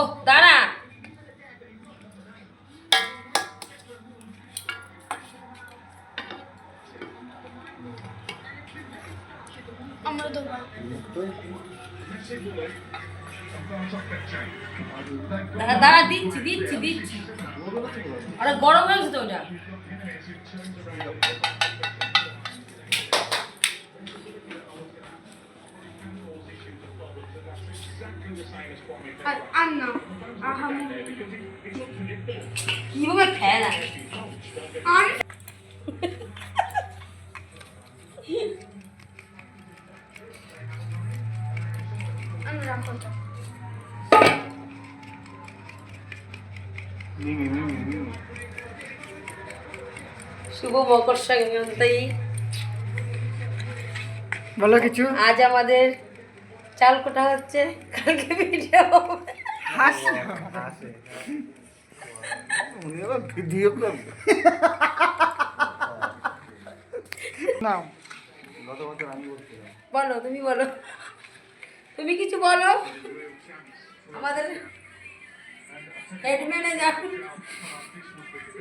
ওহ দাঁড়া, আমরা তো দাঁড়া দাঁড়া, দিচ্ছি দিচ্ছি দিচ্ছি। আরে গরম হয়ে গেছে তো ওটা। আর না আহাম কিভাবে ফেলা? আর আমি রাখো শুভ মকর সংক্রান্তি। বলো কিছু। আজ আমাদের চাল কোটা হচ্ছে, কালকে ভিডিও হবে। ভিডিও করবে নাও। বলো, তুমি বলো, তুমি কিছু বলো। আমাদের হেড ম্যানেজার।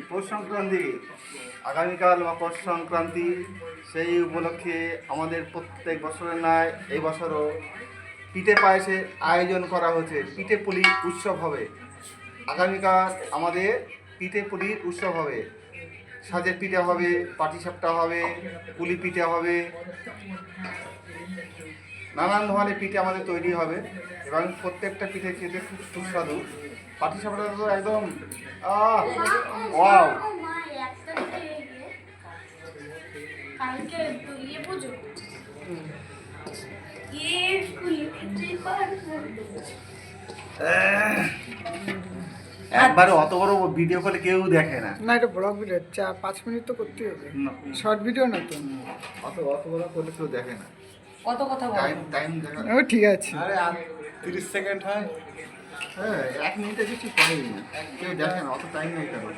পৌষ সংক্রান্তি, আগামীকাল মকর সংক্রান্তি। সেই উপলক্ষে আমাদের প্রত্যেক বছরের ন্যায় এই বছরও পিঠে পায়েসের আয়োজন করা হয়েছে। পিঠে পুলি উৎসব হবে আগামীকাল। আমাদের পিঠে পুলির উৎসব হবে। সাজের পিঠা হবে, পাটিসাপটা হবে, পুলি পিঠা হবে, নানান ধরনের পিঠে আমাদের তৈরি হবে এবং প্রত্যেকটা পিঠে খেতে খুব সুস্বাদু। পাটিসাপটা তো একদম ওয়াও। কালকে তো ইয়ে পুজো একবারে অত বড় ভিডিও কলে কেউ দেখে না। না এটা ব্লগ ভিডিও, 4-5 মিনিট তো করতে হবে। না, শর্ট ভিডিও না তো। অত বড় করলে কেউ দেখে না। কত কথা বলো। টাইম দেখা। ও ঠিক আছে। আরে 30 সেকেন্ড হয়। হ্যাঁ, 1 মিনিটে কিছু করেই না, কেউ দেখে না, অত টাইম নেই কারো।